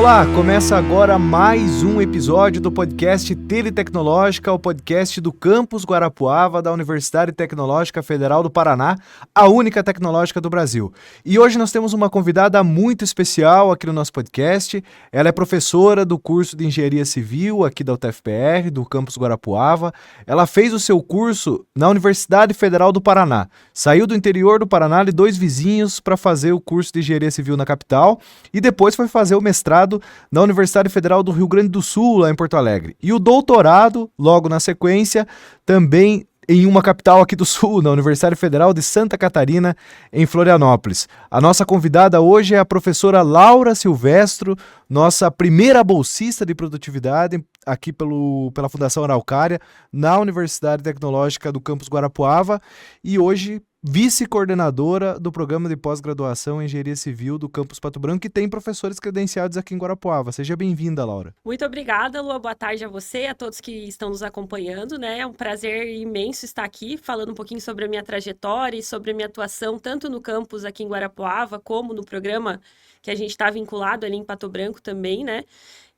Olá, começa agora mais um episódio do podcast Teletecnológica, o podcast do Campus Guarapuava da Universidade Tecnológica Federal do Paraná, a única tecnológica do Brasil. E hoje nós temos uma convidada muito especial aqui no nosso podcast. Ela é professora do curso de Engenharia Civil aqui da UTFPR, do Campus Guarapuava. Ela fez o seu curso na Universidade Federal do Paraná. Saiu do interior do Paraná de dois vizinhos para fazer o curso de Engenharia Civil na capital e depois foi fazer o mestrado na Universidade Federal do Rio Grande do Sul, lá em Porto Alegre. E o doutorado, logo na sequência, também em uma capital aqui do Sul, na Universidade Federal de Santa Catarina, em Florianópolis. A nossa convidada hoje é a professora Laura Silvestro, nossa primeira bolsista de produtividade aqui pela Fundação Araucária, na Universidade Tecnológica do Campus Guarapuava, e hoje vice-coordenadora do programa de pós-graduação em Engenharia Civil do Campus Pato Branco, que tem professores credenciados aqui em Guarapuava. Seja bem-vinda, Laura. Muito obrigada, Lua. Boa tarde a você e a todos que estão nos acompanhando, né? É um prazer imenso estar aqui falando um pouquinho sobre a minha trajetória e sobre a minha atuação tanto no campus aqui em Guarapuava, como no programa que a gente está vinculado ali em Pato Branco também, né?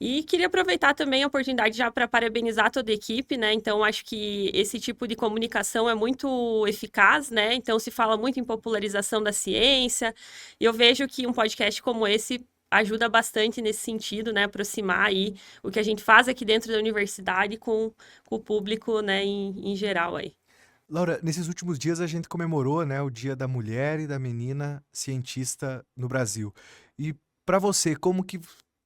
E queria aproveitar também a oportunidade já para parabenizar toda a equipe, né? Então, acho que esse tipo de comunicação é muito eficaz, né? Então, se fala muito em popularização da ciência, e eu vejo que um podcast como esse ajuda bastante nesse sentido, né? Aproximar aí o que a gente faz aqui dentro da universidade com o público, né? Em geral aí. Laura, nesses últimos dias a gente comemorou, né, o Dia da Mulher e da Menina Cientista no Brasil. E para você, como que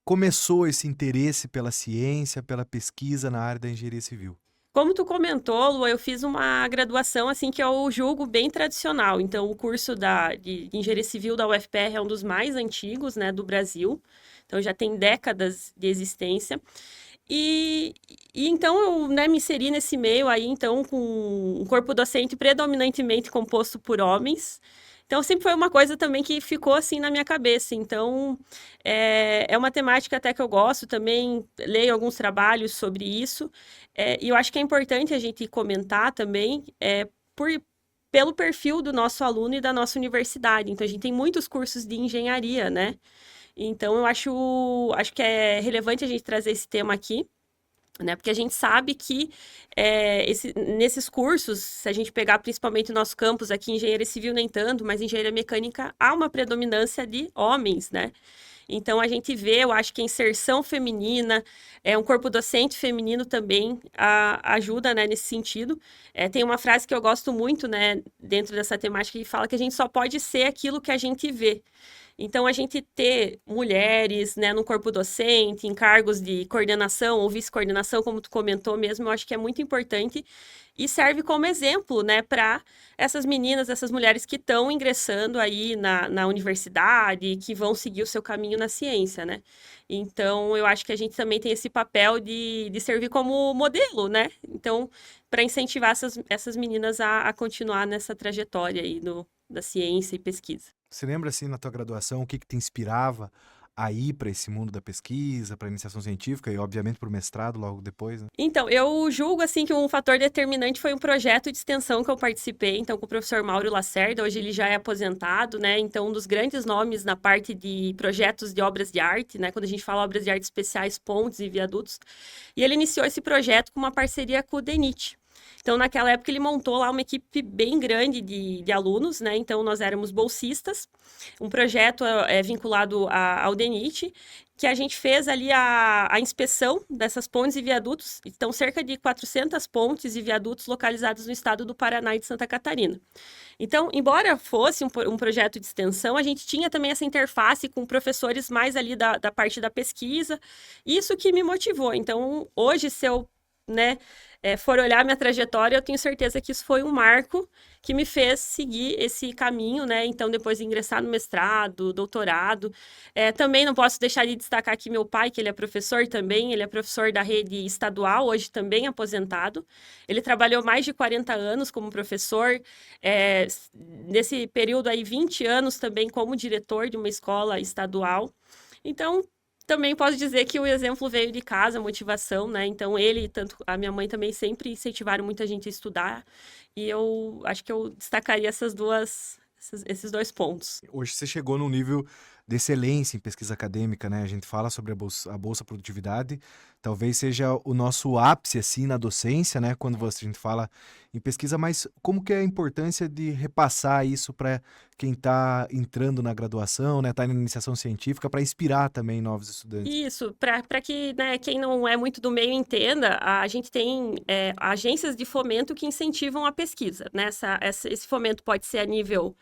começou esse interesse pela ciência, pela pesquisa na área da engenharia civil? Como tu comentou, Lu, eu fiz uma graduação assim que eu julgo bem tradicional. Então, o curso de Engenharia Civil da UFPR é um dos mais antigos, né, do Brasil. Então, já tem décadas de existência. E então eu, né, me inseri nesse meio aí, então, com um corpo docente predominantemente composto por homens. Então, sempre foi uma coisa também que ficou assim na minha cabeça. Então, é uma temática até que eu gosto, também leio alguns trabalhos sobre isso. E eu acho que é importante a gente comentar também por, pelo perfil do nosso aluno e da nossa universidade. Então, a gente tem muitos cursos de engenharia, né? Então, eu acho que é relevante a gente trazer esse tema aqui, né? Porque a gente sabe que nesses cursos, se a gente pegar principalmente o nosso campus aqui, engenharia civil nem tanto, mas engenharia mecânica, há uma predominância de homens, né? Então, a gente vê, eu acho que a inserção feminina, um corpo docente feminino também ajuda, né, nesse sentido. Tem uma frase que eu gosto muito, né, dentro dessa temática, que fala que a gente só pode ser aquilo que a gente vê. Então, a gente ter mulheres, né, no corpo docente, em cargos de coordenação ou vice-coordenação, como tu comentou mesmo, eu acho que é muito importante e serve como exemplo, né, para essas meninas, essas mulheres que estão ingressando aí na universidade, que vão seguir o seu caminho na ciência, né? Então, eu acho que a gente também tem esse papel de servir como modelo, né? Então, para incentivar essas meninas a continuar nessa trajetória aí da ciência e pesquisa. Você lembra, assim, na tua graduação, o que te inspirava a ir para esse mundo da pesquisa, para a iniciação científica e, obviamente, para o mestrado logo depois, né? Então, eu julgo, assim, que um fator determinante foi um projeto de extensão que eu participei, então, com o professor Mauro Lacerda, hoje ele já é aposentado, né, então, um dos grandes nomes na parte de projetos de obras de arte, né, quando a gente fala obras de arte especiais, pontes e viadutos, e ele iniciou esse projeto com uma parceria com o DENIT. Então, naquela época, ele montou lá uma equipe bem grande de alunos, né? Então, nós éramos bolsistas, um projeto vinculado ao DENIT, que a gente fez ali a inspeção dessas pontes e viadutos. Então, cerca de 400 pontes e viadutos localizados no estado do Paraná e de Santa Catarina. Então, embora fosse um projeto de extensão, a gente tinha também essa interface com professores mais ali da parte da pesquisa. Isso que me motivou. Então, hoje, se eu, né, for olhar minha trajetória, eu tenho certeza que isso foi um marco que me fez seguir esse caminho, né? Então, depois de ingressar no mestrado, doutorado. Também não posso deixar de destacar aqui meu pai, que ele é professor também, ele é professor da rede estadual, hoje também aposentado. Ele trabalhou mais de 40 anos como professor, nesse período aí, 20 anos também como diretor de uma escola estadual. Então, também posso dizer que o exemplo veio de casa, a motivação, né? Então, ele e tanto a minha mãe também sempre incentivaram muita gente a estudar. E eu acho que eu destacaria esses dois pontos. Hoje você chegou num nível de excelência em pesquisa acadêmica, né? A gente fala sobre a Bolsa Produtividade, talvez seja o nosso ápice, assim, na docência, né? Quando a gente fala em pesquisa, mas como que é a importância de repassar isso para quem está entrando na graduação, né? Está na iniciação científica, para inspirar também novos estudantes? Isso, para que, né, quem não é muito do meio entenda, a gente tem agências de fomento que incentivam a pesquisa, né? Esse fomento pode ser a nível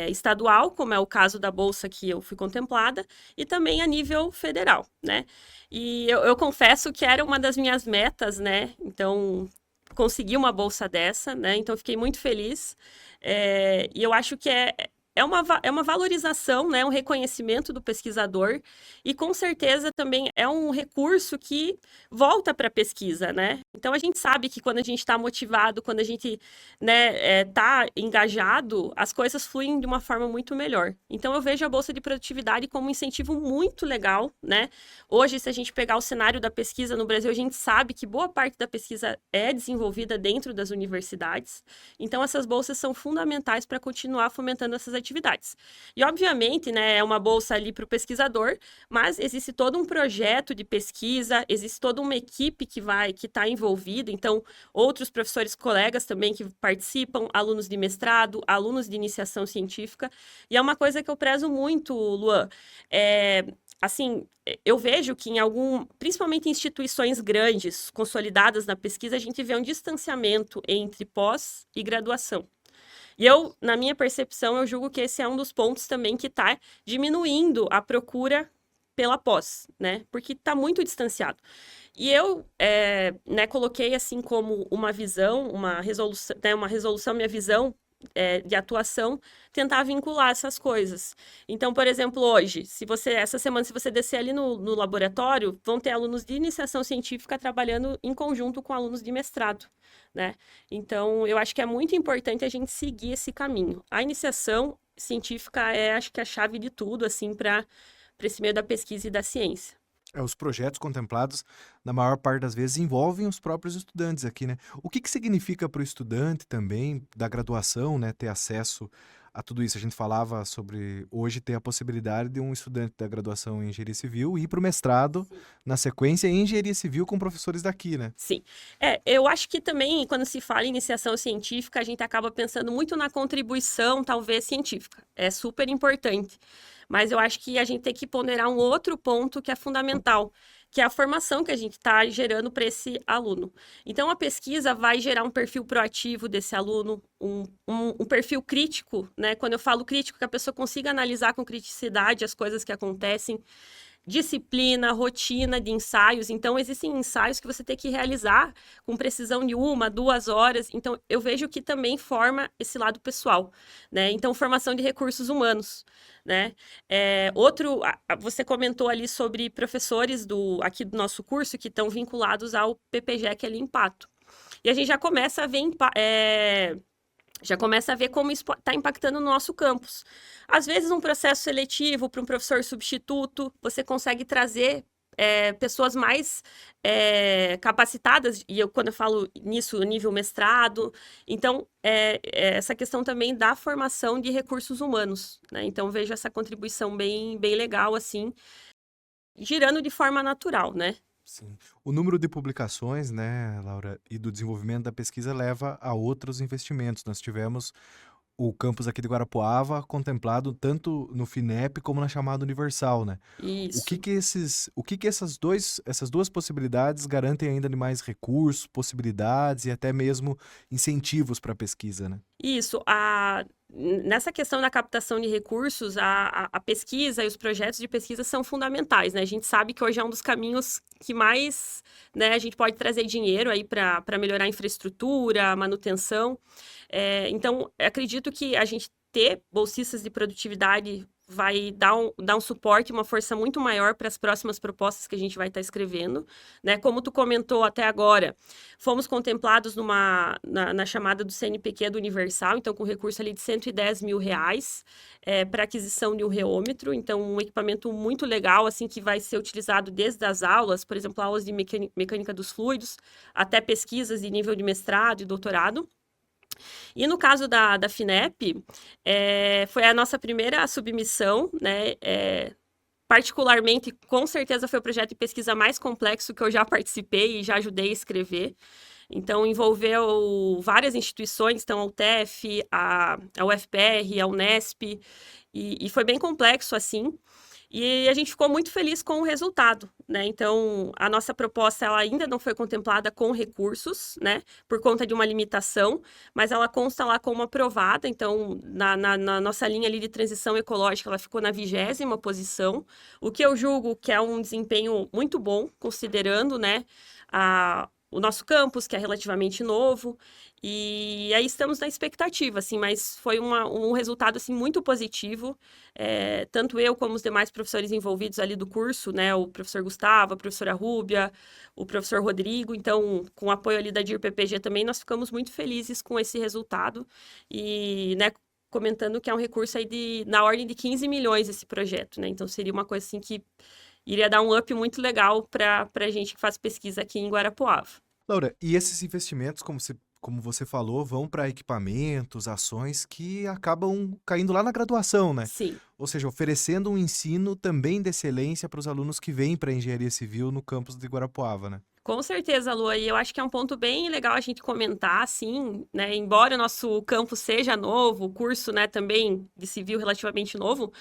estadual, como é o caso da bolsa que eu fui contemplada, e também a nível federal, né? E eu confesso que era uma das minhas metas, né? Então, consegui uma bolsa dessa, né? Então, fiquei muito feliz. E eu acho que é uma valorização, né? Um reconhecimento do pesquisador e, com certeza, também é um recurso que volta para a pesquisa, né? Então, a gente sabe que quando a gente está motivado, quando a gente, né, tá engajado, as coisas fluem de uma forma muito melhor. Então, eu vejo a Bolsa de Produtividade como um incentivo muito legal, né? Hoje, se a gente pegar o cenário da pesquisa no Brasil, a gente sabe que boa parte da pesquisa é desenvolvida dentro das universidades. Então, essas bolsas são fundamentais para continuar fomentando essas atividades. E, obviamente, né, é uma bolsa ali para o pesquisador, mas existe todo um projeto de pesquisa, existe toda uma equipe que está envolvida, então, outros professores colegas também que participam, alunos de mestrado, alunos de iniciação científica, e é uma coisa que eu prezo muito, Luan, assim, eu vejo que principalmente em instituições grandes, consolidadas na pesquisa, a gente vê um distanciamento entre pós e graduação. E na minha percepção, eu julgo que esse é um dos pontos também que está diminuindo a procura pela pós, né? Porque está muito distanciado. E eu, né, coloquei assim como uma visão, uma resolução, minha visão de atuação, tentar vincular essas coisas. Então, por exemplo, hoje, essa semana, se você descer ali no laboratório, vão ter alunos de iniciação científica trabalhando em conjunto com alunos de mestrado, né? Então, eu acho que é muito importante a gente seguir esse caminho. A iniciação científica acho que a chave de tudo, assim, para esse meio da pesquisa e da ciência. Os projetos contemplados, na maior parte das vezes, envolvem os próprios estudantes aqui, né? O que significa para o estudante também, da graduação, né, ter acesso a tudo isso? A gente falava sobre hoje ter a possibilidade de um estudante da graduação em engenharia civil ir para o mestrado, na sequência, em engenharia civil com professores daqui, né? Sim. Eu acho que também, quando se fala em iniciação científica, a gente acaba pensando muito na contribuição, talvez, científica. É super importante. Mas eu acho que a gente tem que ponderar um outro ponto que é fundamental, que é a formação que a gente está gerando para esse aluno. Então, a pesquisa vai gerar um perfil proativo desse aluno, um perfil crítico, né? Quando eu falo crítico, que a pessoa consiga analisar com criticidade as coisas que acontecem, disciplina, rotina de ensaios. Então, existem ensaios que você tem que realizar com precisão de 1, 2 horas. Então, eu vejo que também forma esse lado pessoal, né? Então, formação de recursos humanos, né? Você comentou ali sobre professores aqui do nosso curso que estão vinculados ao PPGEC ali em Pato. E a gente já começa a ver como isso está impactando no nosso campus. Às vezes, um processo seletivo para um professor substituto, você consegue trazer pessoas mais capacitadas, e quando eu falo nisso, nível mestrado, então, essa questão também da formação de recursos humanos, né? Então, vejo essa contribuição bem, bem legal, assim, girando de forma natural, né? Sim. O número de publicações, né, Laura, e do desenvolvimento da pesquisa leva a outros investimentos. Nós tivemos o campus aqui de Guarapuava contemplado tanto no FINEP como na chamada Universal, né? O Isso. que essas duas possibilidades garantem ainda de mais recursos, possibilidades e até mesmo incentivos para a pesquisa, né? Isso, nessa questão da captação de recursos, a pesquisa e os projetos de pesquisa são fundamentais, né? A gente sabe que hoje é um dos caminhos que mais, né, a gente pode trazer dinheiro aí para melhorar a infraestrutura, a manutenção. Então, acredito que a gente ter bolsistas de produtividade vai dar um suporte, uma força muito maior para as próximas propostas que a gente vai estar escrevendo, né? Como tu comentou até agora, fomos contemplados na chamada do CNPq do Universal, então com recurso ali de R$110 mil para aquisição de um reômetro, então um equipamento muito legal, assim, que vai ser utilizado desde as aulas, por exemplo, aulas de mecânica dos fluidos, até pesquisas de nível de mestrado e doutorado. E no caso da FINEP, foi a nossa primeira submissão, né? Particularmente, com certeza foi o projeto de pesquisa mais complexo que eu já participei e já ajudei a escrever. Então, envolveu várias instituições, então a UTF, a UFPR, a Unesp, e foi bem complexo, assim. E a gente ficou muito feliz com o resultado, né? Então, a nossa proposta ela ainda não foi contemplada com recursos, né? Por conta de uma limitação, mas ela consta lá como aprovada. Então, na nossa linha ali de transição ecológica, ela ficou na 20ª posição, o que eu julgo que é um desempenho muito bom, considerando, né, o nosso campus, que é relativamente novo, e aí estamos na expectativa, assim, mas foi um resultado, assim, muito positivo, tanto eu como os demais professores envolvidos ali do curso, né, o professor Gustavo, a professora Rúbia, o professor Rodrigo, então, com o apoio ali da DIR-PPG também, nós ficamos muito felizes com esse resultado, e, né, comentando que é um recurso aí na ordem de 15 milhões esse projeto, né, então seria uma coisa, assim, que iria dar um up muito legal para a gente que faz pesquisa aqui em Guarapuava. Laura, e esses investimentos, como você falou, vão para equipamentos, ações que acabam caindo lá na graduação, né? Sim. Ou seja, oferecendo um ensino também de excelência para os alunos que vêm para a engenharia civil no campus de Guarapuava, né? Com certeza, Lu, e eu acho que é um ponto bem legal a gente comentar, assim, né? Embora o nosso campus seja novo, o curso, né, também de civil relativamente novo,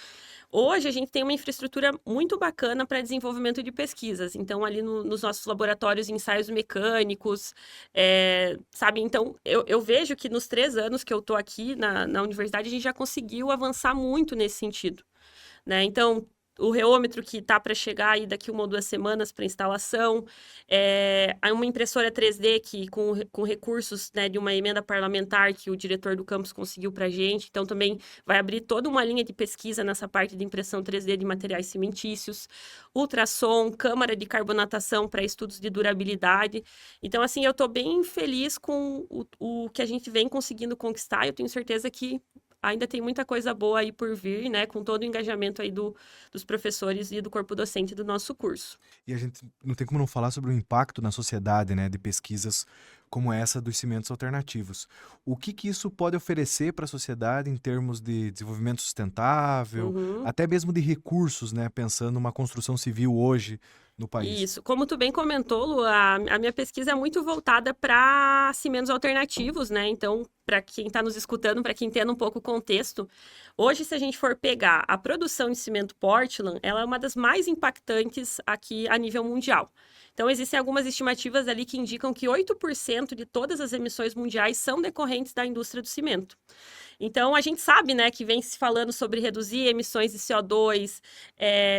hoje a gente tem uma infraestrutura muito bacana para desenvolvimento de pesquisas. Então, ali nos nossos laboratórios, ensaios mecânicos, sabe? Então, eu vejo que nos 3 anos que eu estou aqui na universidade, a gente já conseguiu avançar muito nesse sentido, né? Então, o reômetro que está para chegar aí daqui 1 ou 2 semanas para instalação, uma impressora 3D que com recursos, né, de uma emenda parlamentar que o diretor do campus conseguiu para a gente, então também vai abrir toda uma linha de pesquisa nessa parte de impressão 3D de materiais cimentícios, ultrassom, câmara de carbonatação para estudos de durabilidade. Então, assim, eu estou bem feliz com o que a gente vem conseguindo conquistar, eu tenho certeza que ainda tem muita coisa boa aí por vir, né? Com todo o engajamento aí dos professores e do corpo docente do nosso curso. E a gente não tem como não falar sobre o impacto na sociedade, né, de pesquisas como essa dos cimentos alternativos. O que isso pode oferecer para a sociedade em termos de desenvolvimento sustentável, Uhum. até mesmo de recursos, né, pensando numa construção civil hoje no país? Isso. Como tu bem comentou, Lu, a minha pesquisa é muito voltada para cimentos alternativos, né? Então, para quem está nos escutando, para quem entenda um pouco o contexto, hoje, se a gente for pegar a produção de cimento Portland, ela é uma das mais impactantes aqui a nível mundial. Então, existem algumas estimativas ali que indicam que 8% de todas as emissões mundiais são decorrentes da indústria do cimento. Então, a gente sabe, né, que vem se falando sobre reduzir emissões de CO2,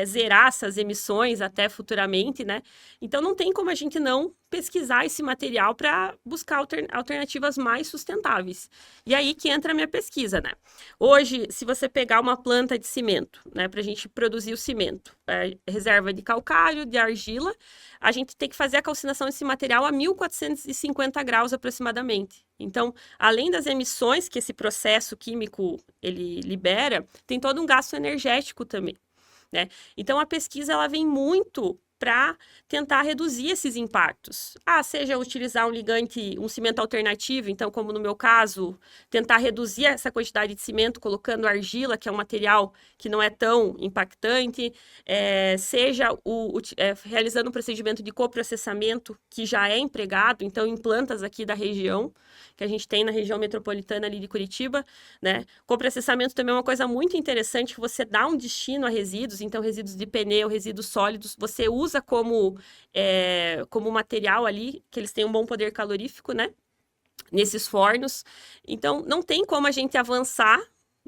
zerar essas emissões até futuramente, né? Então, não tem como a gente não pesquisar esse material para buscar alternativas mais sustentáveis. E aí que entra a minha pesquisa, né? Hoje, se você pegar uma planta de cimento, né, para a gente produzir o cimento, reserva de calcário, de argila, a gente tem que fazer a calcinação desse material a 1450 graus aproximadamente. Então, além das emissões que esse processo químico ele libera, tem todo um gasto energético também, né? Então, a pesquisa ela vem muito para tentar reduzir esses impactos. Seja utilizar um ligante, um cimento alternativo, então, como no meu caso, tentar reduzir essa quantidade de cimento colocando argila, que é um material que não é tão impactante, seja realizando um procedimento de coprocessamento, que já é empregado, então, em plantas aqui da região, que a gente tem na região metropolitana ali de Curitiba, né? Coprocessamento também é uma coisa muito interessante, que você dá um destino a resíduos, então, resíduos de pneu, resíduos sólidos, você usa como material ali, que eles têm um bom poder calorífico, né? Nesses fornos. Então, não tem como a gente avançar,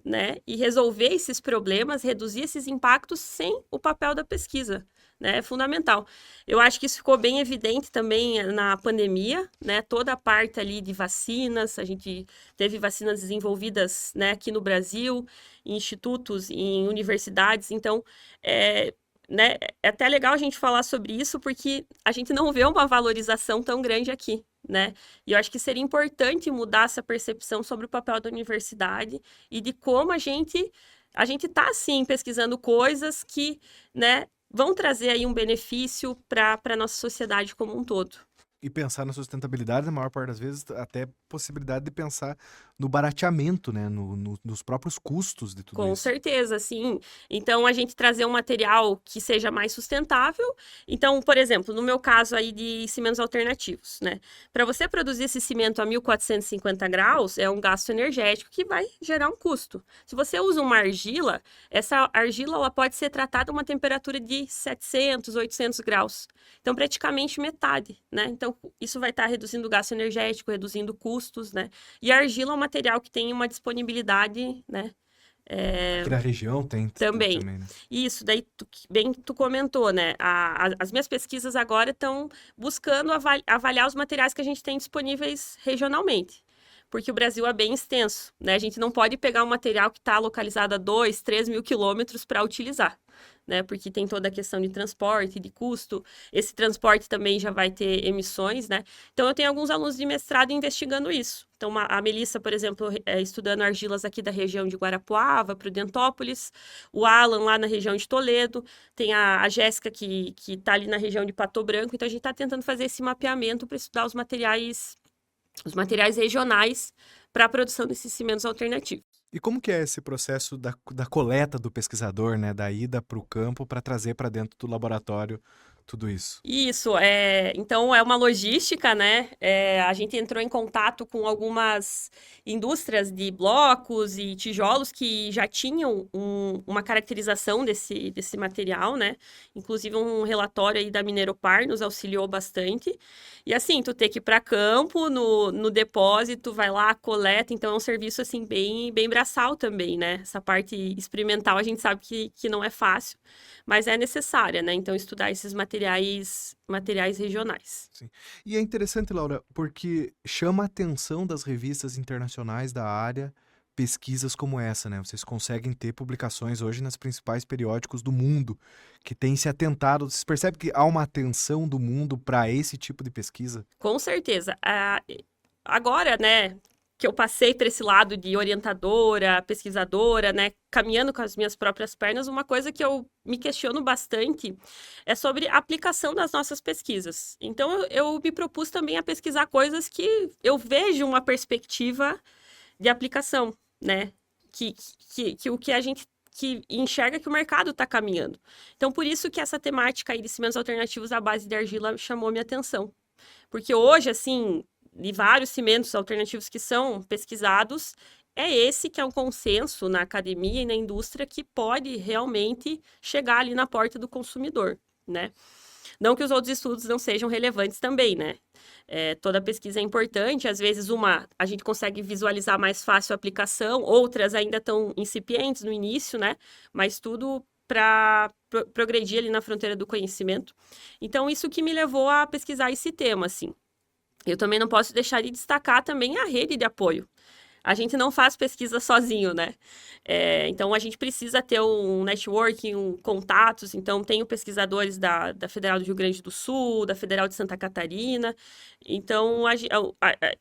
né? E resolver esses problemas, reduzir esses impactos sem o papel da pesquisa, né? É fundamental. Eu acho que isso ficou bem evidente também na pandemia, né? Toda a parte ali de vacinas, a gente teve vacinas desenvolvidas, né, aqui no Brasil, em institutos, em universidades, então, né, é até legal a gente falar sobre isso, porque a gente não vê uma valorização tão grande aqui, né? E eu acho que seria importante mudar essa percepção sobre o papel da universidade e de como a gente está, sim, pesquisando coisas que, né, vão trazer aí um benefício para a nossa sociedade como um todo. E pensar na sustentabilidade, na maior parte das vezes, até possibilidade de pensar no barateamento, né? Nos próprios custos de tudo Com isso. certeza, sim. Então, a gente trazer um material que seja mais sustentável. Então, por exemplo, no meu caso aí de cimentos alternativos, né? Para você produzir esse cimento a 1450 graus, é um gasto energético que vai gerar um custo. Se você usa uma argila, essa argila ela pode ser tratada a uma temperatura de 700, 800 graus. Então, praticamente metade, né? Então, isso vai estar reduzindo o gasto energético, reduzindo custos, né? E a argila é um material que tem uma disponibilidade, né? Aqui na região tem Também. também, né? Isso, daí bem tu comentou, né? As minhas pesquisas agora estão buscando avaliar os materiais que a gente tem disponíveis regionalmente. Porque o Brasil é bem extenso, né? A gente não pode pegar um material que está localizado a 2, 3 mil quilômetros para utilizar, né? Porque tem toda a questão de transporte, de custo. Esse transporte também já vai ter emissões, né? Então, eu tenho alguns alunos de mestrado investigando isso. Então, a Melissa, por exemplo, estudando argilas aqui da região de Guarapuava, Prudentópolis. O Alan, lá na região de Toledo. Tem a Jéssica, que está ali na região de Pato Branco. Então, a gente está tentando fazer esse mapeamento para estudar os materiais regionais para a produção desses cimentos alternativos. E como que é esse processo da coleta do pesquisador, né? Da ida para o campo para trazer para dentro do laboratório tudo isso? Isso, então é uma logística, né? A gente entrou em contato com algumas indústrias de blocos e tijolos que já tinham uma caracterização desse material, né? Inclusive um relatório aí da Mineropar nos auxiliou bastante. E assim, tu tem que ir para campo, no depósito, vai lá, coleta, então é um serviço assim bem braçal também, né? Essa parte experimental a gente sabe que não é fácil, mas é necessária, né? Então, estudar esses materiais regionais. Sim. E é interessante, Laura, porque chama a atenção das revistas internacionais da área pesquisas como essa, né? Vocês conseguem ter publicações hoje nas principais periódicos do mundo que têm se atentado. Vocês percebem que há uma atenção do mundo para esse tipo de pesquisa? Com certeza. Agora, né, que eu passei para esse lado de orientadora, pesquisadora, né, caminhando com as minhas próprias pernas, uma coisa que eu me questiono bastante é sobre a aplicação das nossas pesquisas. Então, eu me propus também a pesquisar coisas que eu vejo uma perspectiva de aplicação, né? Que o que a gente que enxerga que o mercado está caminhando. Então, por isso que essa temática aí de cimentos alternativos à base de argila chamou minha atenção. Porque hoje, assim, de vários cimentos alternativos que são pesquisados, é esse que é um consenso na academia e na indústria que pode realmente chegar ali na porta do consumidor, né? Não que os outros estudos não sejam relevantes também, né? Toda pesquisa é importante, às vezes a gente consegue visualizar mais fácil a aplicação, outras ainda estão incipientes no início, né? Mas tudo para progredir ali na fronteira do conhecimento. Então, isso que me levou a pesquisar esse tema, assim. Eu também não posso deixar de destacar também a rede de apoio. A gente não faz pesquisa sozinho, né? Então, a gente precisa ter um networking, contatos. Então, tenho pesquisadores da Federal do Rio Grande do Sul, da Federal de Santa Catarina. Então,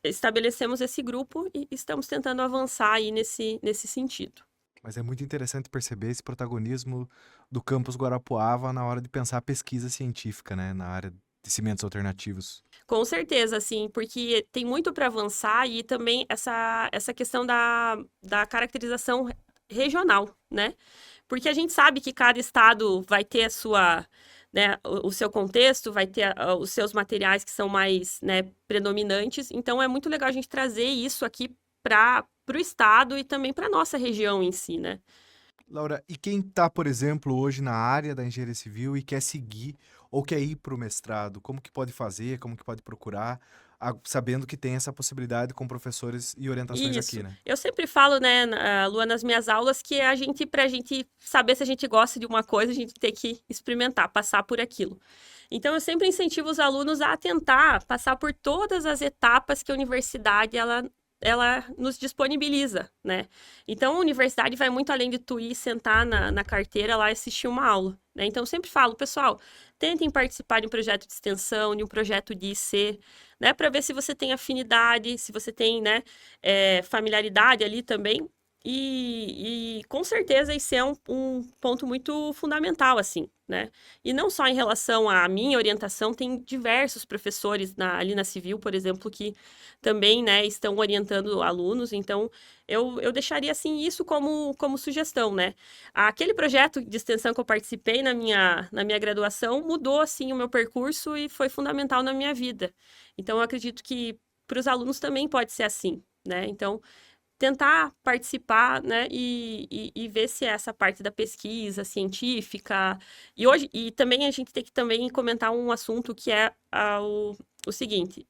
estabelecemos esse grupo e estamos tentando avançar aí nesse sentido. Mas é muito interessante perceber esse protagonismo do campus Guarapuava na hora de pensar a pesquisa científica, né? Na área de cimentos alternativos. Com certeza, assim, porque tem muito para avançar e também essa questão da caracterização regional, né? Porque a gente sabe que cada estado vai ter a sua, né, o seu contexto, vai ter os seus materiais que são mais, né, predominantes. Então, é muito legal a gente trazer isso aqui para o estado e também para a nossa região em si, né? Laura, e quem está, por exemplo, hoje na área da engenharia civil e quer seguir ou quer ir para o mestrado, como que pode fazer, como que pode procurar, sabendo que tem essa possibilidade com professores e orientações Isso. aqui, né? Eu sempre falo, né, Lua, nas minhas aulas, que pra gente saber se a gente gosta de uma coisa, a gente tem que experimentar, passar por aquilo. Então, eu sempre incentivo os alunos a tentar passar por todas as etapas que a universidade, ela nos disponibiliza, né? Então, a universidade vai muito além de tu ir sentar na carteira lá e assistir uma aula, né? Então, eu sempre falo, pessoal, tentem participar de um projeto de extensão, de um projeto de IC, né? Para ver se você tem afinidade, se você tem, né, familiaridade ali também. E com certeza isso é um ponto muito fundamental, assim, né? E não só em relação à minha orientação, tem diversos professores ali na Civil, por exemplo, que também, né, estão orientando alunos. Então, eu deixaria, assim, isso como sugestão, né? Aquele projeto de extensão que eu participei na minha graduação mudou, assim, o meu percurso e foi fundamental na minha vida. Então, eu acredito que para os alunos também pode ser assim, né? Então, tentar participar, né, e ver se essa parte da pesquisa científica. E também a gente tem que também comentar um assunto que é o seguinte: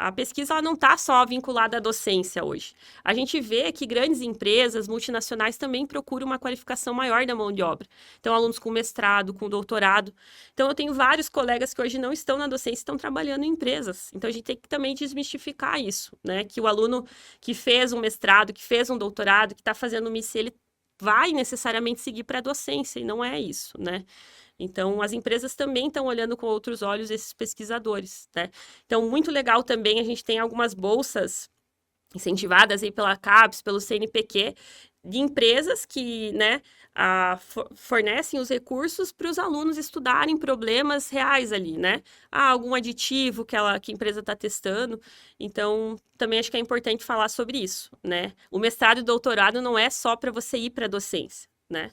a pesquisa ela não está só vinculada à docência hoje. A gente vê que grandes empresas multinacionais também procuram uma qualificação maior da mão de obra. Então, alunos com mestrado, com doutorado. Então, eu tenho vários colegas que hoje não estão na docência, estão trabalhando em empresas. Então, a gente tem que também desmistificar isso, né? Que o aluno que fez um mestrado, que fez um doutorado, que está fazendo um MIC, ele vai necessariamente seguir para a docência, e não é isso, né? Então, as empresas também estão olhando com outros olhos esses pesquisadores, né? Então, muito legal também, a gente tem algumas bolsas incentivadas aí pela CAPES, pelo CNPq, de empresas que, né, fornecem os recursos para os alunos estudarem problemas reais ali, né? Algum aditivo que a empresa está testando. Então, também acho que é importante falar sobre isso, né? O mestrado e doutorado não é só para você ir para a docência, né?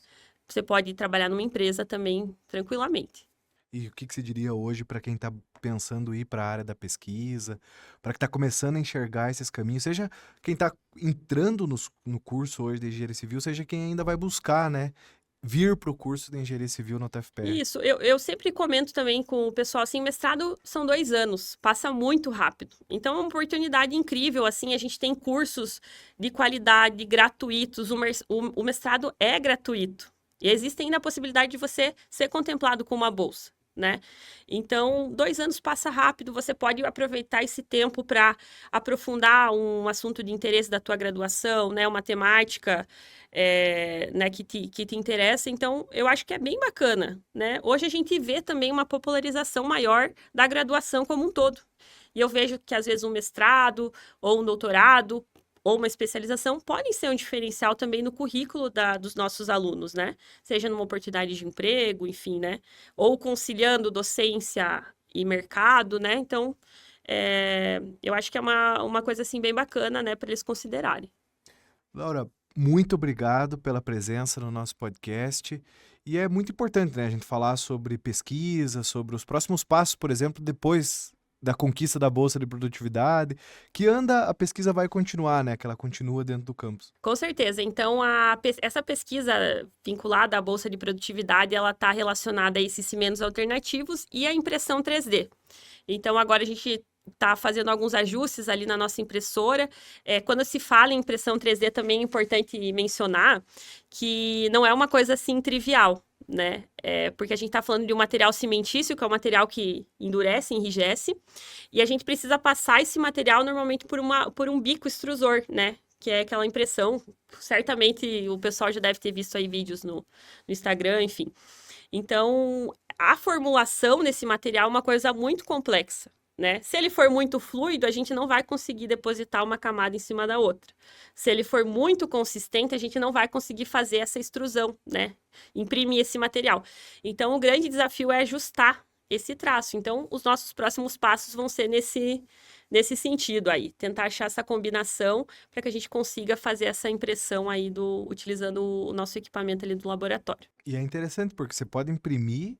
Você pode trabalhar numa empresa também tranquilamente. E o que você diria hoje para quem está pensando em ir para a área da pesquisa, para quem está começando a enxergar esses caminhos, seja quem está entrando no curso hoje de engenharia civil, seja quem ainda vai buscar, né, vir para o curso de engenharia civil na UTFPR? Isso, eu sempre comento também com o pessoal, assim, mestrado são 2 anos, passa muito rápido. Então, é uma oportunidade incrível, assim, a gente tem cursos de qualidade gratuitos, o mestrado é gratuito. E existe ainda a possibilidade de você ser contemplado com uma bolsa, né? Então, 2 anos passa rápido, você pode aproveitar esse tempo para aprofundar um assunto de interesse da tua graduação, né? Uma temática, né, que te interessa. Então, eu acho que é bem bacana, né? Hoje a gente vê também uma popularização maior da graduação como um todo. E eu vejo que, às vezes, um mestrado ou um doutorado ou uma especialização podem ser um diferencial também no currículo dos nossos alunos, né? Seja numa oportunidade de emprego, enfim, né? Ou conciliando docência e mercado, né? Então, eu acho que é uma coisa, assim, bem bacana, né? Para eles considerarem. Laura, muito obrigado pela presença no nosso podcast. E é muito importante, né, a gente falar sobre pesquisa, sobre os próximos passos, por exemplo, depois da conquista da Bolsa de Produtividade, que a pesquisa vai continuar, né, que ela continua dentro do campus. Com certeza. Então, essa pesquisa vinculada à Bolsa de Produtividade, ela está relacionada a esses cimentos alternativos e à impressão 3D. Então, agora a gente está fazendo alguns ajustes ali na nossa impressora. Quando se fala em impressão 3D, também é importante mencionar que não é uma coisa assim trivial, né? Porque a gente está falando de um material cimentício, que é um material que endurece, enrijece, e a gente precisa passar esse material normalmente por um bico extrusor, né? Que é aquela impressão. Certamente o pessoal já deve ter visto aí vídeos no Instagram, enfim. Então, a formulação desse material é uma coisa muito complexa, né? Se ele for muito fluido, a gente não vai conseguir depositar uma camada em cima da outra. Se ele for muito consistente, a gente não vai conseguir fazer essa extrusão, né? Imprimir esse material. Então, o grande desafio é ajustar esse traço. Então, os nossos próximos passos vão ser nesse sentido aí, tentar achar essa combinação para que a gente consiga fazer essa impressão aí utilizando o nosso equipamento ali do laboratório. E é interessante porque você pode imprimir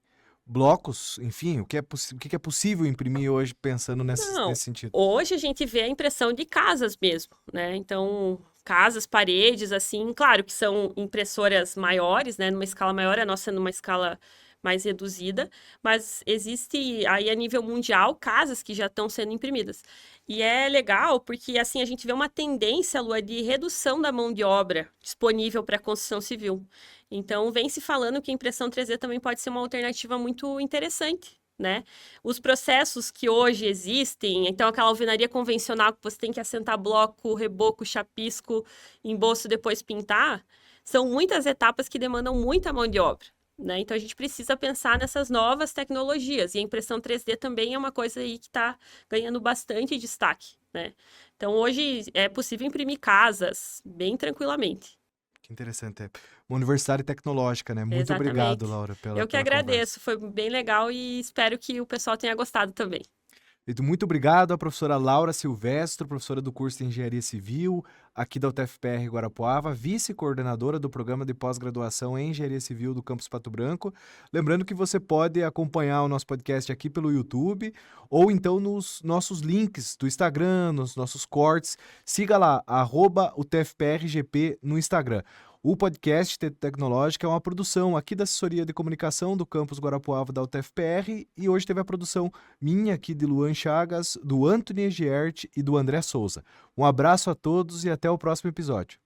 blocos, enfim, o que é possível imprimir hoje pensando Não, nesse sentido. hoje a gente vê a impressão de casas mesmo, né? Então, casas, paredes, assim, claro que são impressoras maiores, né? Numa escala maior, a nossa numa escala mais reduzida, mas existe aí a nível mundial casas que já estão sendo imprimidas. E é legal porque assim a gente vê uma tendência, Lua, de redução da mão de obra disponível para a construção civil. Então, vem se falando que a impressão 3D também pode ser uma alternativa muito interessante, né? Os processos que hoje existem, então aquela alvenaria convencional que você tem que assentar bloco, reboco, chapisco, emboço, depois pintar, são muitas etapas que demandam muita mão de obra. né? Então a gente precisa pensar nessas novas tecnologias. E a impressão 3D também é uma coisa aí que está ganhando bastante destaque, né? Então hoje é possível imprimir casas bem tranquilamente. Que interessante. É uma universidade tecnológica, né? Muito obrigado, Exatamente. Laura, Eu que pela conversa. agradeço, foi bem legal e espero que o pessoal tenha gostado também. Muito obrigado à professora Laura Silvestre, professora do curso de Engenharia Civil, aqui da UTFPR Guarapuava, vice-coordenadora do programa de pós-graduação em Engenharia Civil do Campus Pato Branco. Lembrando que você pode acompanhar o nosso podcast aqui pelo YouTube ou então nos nossos links do Instagram, nos nossos cortes. Siga lá, @UTFPRGP no Instagram. O podcast Tecnológica é uma produção aqui da Assessoria de Comunicação do Campus Guarapuava da UTFPR e hoje teve a produção minha aqui de Luan Chagas, do Anthony Egiert e do André Souza. Um abraço a todos e até o próximo episódio.